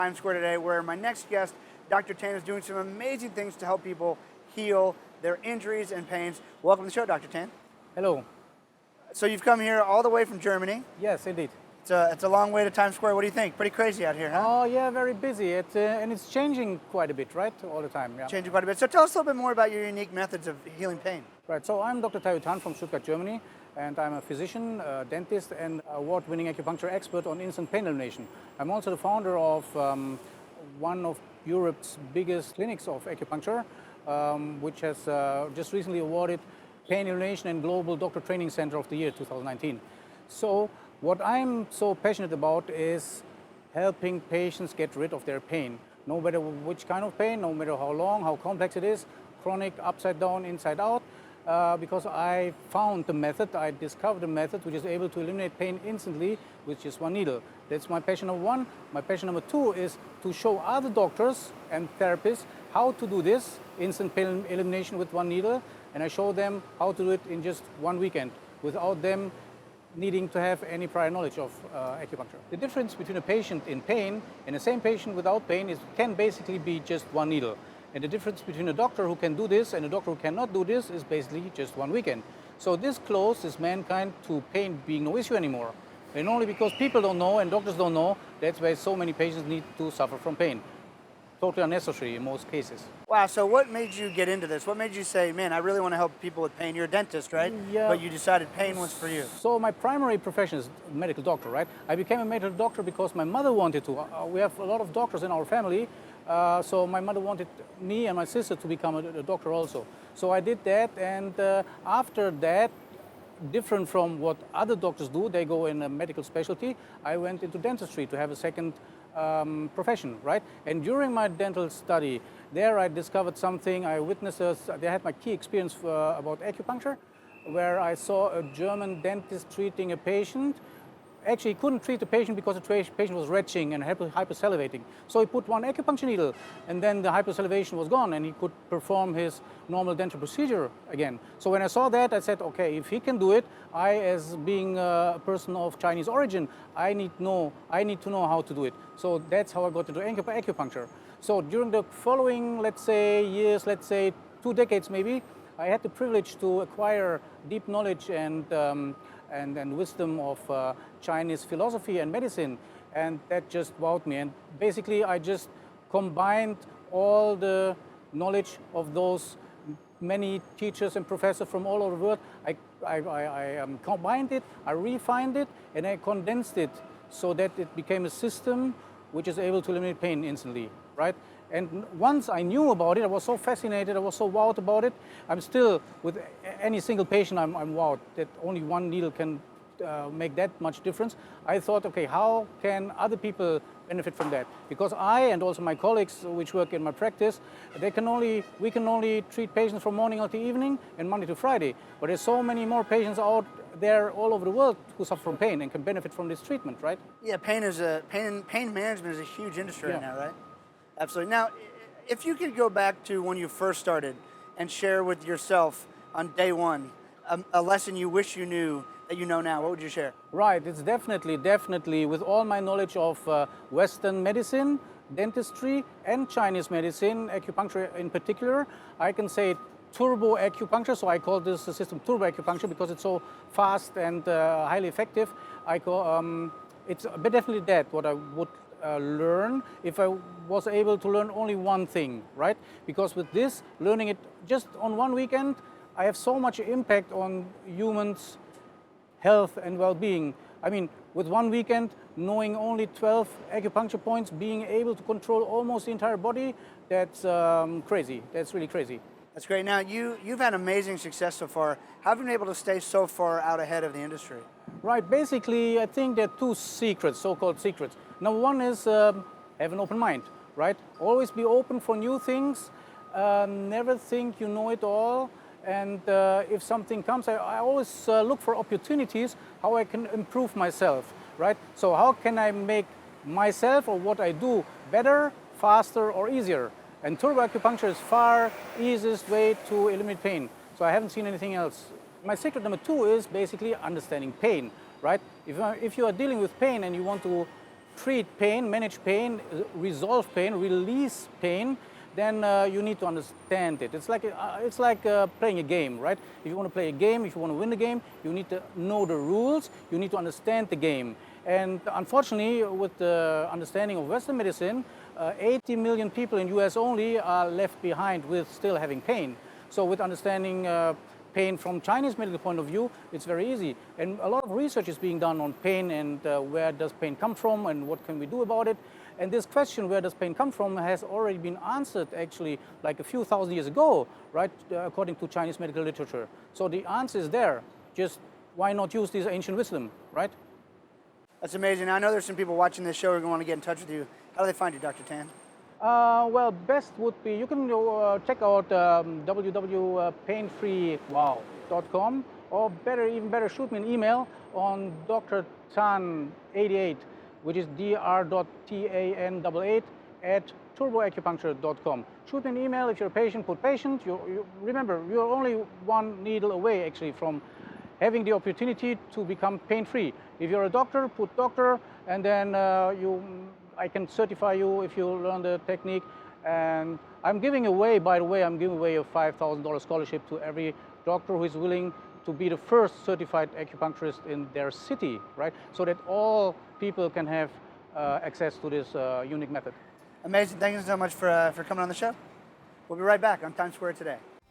Times Square today, where my next guest, Dr. Thay, is doing some amazing things to help people heal their injuries and pains. Welcome to the show, Dr. Thay. Hello. So you've come here all the way from Germany. Yes, indeed. It's a long way to Times Square. What do you think? Pretty crazy out here, huh? Oh, yeah, very busy. And it's changing quite a bit, right? All the time, yeah. Changing quite a bit. So tell us a little bit more about your unique methods of healing pain. Right, so I'm Dr. Thay from Stuttgart, Germany, and I'm a physician, a dentist, and award-winning acupuncture expert on instant pain elimination. I'm also the founder of one of Europe's biggest clinics of acupuncture, which has just recently awarded Pain Elimination and Global Doctor Training Center of the Year 2019. So what I'm so passionate about is helping patients get rid of their pain, no matter which kind of pain, no matter how long, how complex it is, chronic, upside down, inside out, because I found the method, I discovered a method which is able to eliminate pain instantly with just one needle. That's my passion number one. My passion number two is to show other doctors and therapists how to do this, instant pain elimination with one needle, and I show them how to do it in just one weekend without them needing to have any prior knowledge of acupuncture. The difference between a patient in pain and the same patient without pain can basically be just one needle. And the difference between a doctor who can do this and a doctor who cannot do this is basically just one weekend. So this closes mankind to pain being no issue anymore. And only because people don't know and doctors don't know, that's why so many patients need to suffer from pain. Totally unnecessary in most cases. Wow, so what made you get into this? What made you say, man, I really want to help people with pain? You're a dentist, right? Yeah. But you decided pain was for you. So my primary profession is medical doctor, right? I became a medical doctor because my mother wanted to. We have a lot of doctors in our family, so my mother wanted me and my sister to become a doctor also. So I did that, and after that, different from what other doctors do, they go in a medical specialty, I went into dentistry to have a second profession, right? And during my dental study, there I discovered something. I witnessed, I had my key experience about acupuncture, where I saw a German dentist treating a patient. Actually, he couldn't treat the patient because the patient was retching and hypersalivating. So he put one acupuncture needle, and then the hypersalivation was gone, and he could perform his normal dental procedure again. So when I saw that, I said, okay, if he can do it, I, as being a person of Chinese origin, I need to know how to do it. So that's how I got into acupuncture. So during the following, let's say, years, let's say 2 decades maybe, I had the privilege to acquire deep knowledge and wisdom of Chinese philosophy and medicine, and that just wowed me. And basically, I just combined all the knowledge of those many teachers and professors from all over the world. I combined it, I refined it, and I condensed it so that it became a system which is able to eliminate pain instantly, right? And once I knew about it, I was so fascinated, I was so wowed about it. I'm still, with any single patient, I'm wowed that only one needle can make that much difference. I thought, okay, how can other people benefit from that? Because I and also my colleagues which work in my practice, we can only treat patients from morning until evening and Monday to Friday. But there's so many more patients out there all over the world who suffer from pain and can benefit from this treatment, right? Yeah, pain management is a huge industry right now, right? Absolutely. Now, if you could go back to when you first started and share with yourself on day one a lesson you wish you knew that you know now, what would you share? Right, it's definitely with all my knowledge of Western medicine, dentistry, and Chinese medicine, acupuncture in particular, I can say turbo acupuncture, so I call this system turbo acupuncture because it's so fast and highly effective. It's definitely that what I would learn if I was able to learn only one thing, right? Because with this, learning it just on one weekend, I have so much impact on humans' health and well-being. I mean, with one weekend, knowing only 12 acupuncture points, being able to control almost the entire body, that's crazy. That's really crazy. That's great. Now, you've had amazing success so far. How have you been able to stay so far out ahead of the industry? Right, basically, I think there are two secrets, so-called secrets. Number one is have an open mind, right? Always be open for new things. Never think you know it all. And if something comes, I always look for opportunities how I can improve myself, right? So how can I make myself or what I do better, faster, or easier? And turbo acupuncture is far easiest way to eliminate pain. So I haven't seen anything else. My secret number two is basically understanding pain, right? If you are dealing with pain and you want to treat pain, manage pain, resolve pain, release pain, then you need to understand it. It's like playing a game, right? If you want to play a game, if you want to win the game, you need to know the rules, you need to understand the game. And unfortunately, with the understanding of Western medicine, 80 million people in US only are left behind with still having pain. So with understanding pain from Chinese medical point of view, it's very easy. And a lot of research is being done on pain and where does pain come from and what can we do about it. And this question, where does pain come from, has already been answered actually like a few thousand years ago, right, according to Chinese medical literature. So the answer is there. Just why not use this ancient wisdom, right? That's amazing. I know there's some people watching this show who are going to want to get in touch with you. How do they find you, Dr. Tan? Well, best would be, you can check out www.painfree.com, or better, even better, shoot me an email on drtan88, which is dr.tan88 at turboacupuncture.com. Shoot me an email. If you're a patient, put patient. Remember, you're only one needle away actually from having the opportunity to become pain-free. If you're a doctor, put doctor, and then I can certify you if you learn the technique. And I'm giving away, by the way, I'm giving away a $5,000 scholarship to every doctor who is willing to be the first certified acupuncturist in their city, right? So that all people can have access to this unique method. Amazing. Thank you so much for coming on the show. We'll be right back on Times Square Today.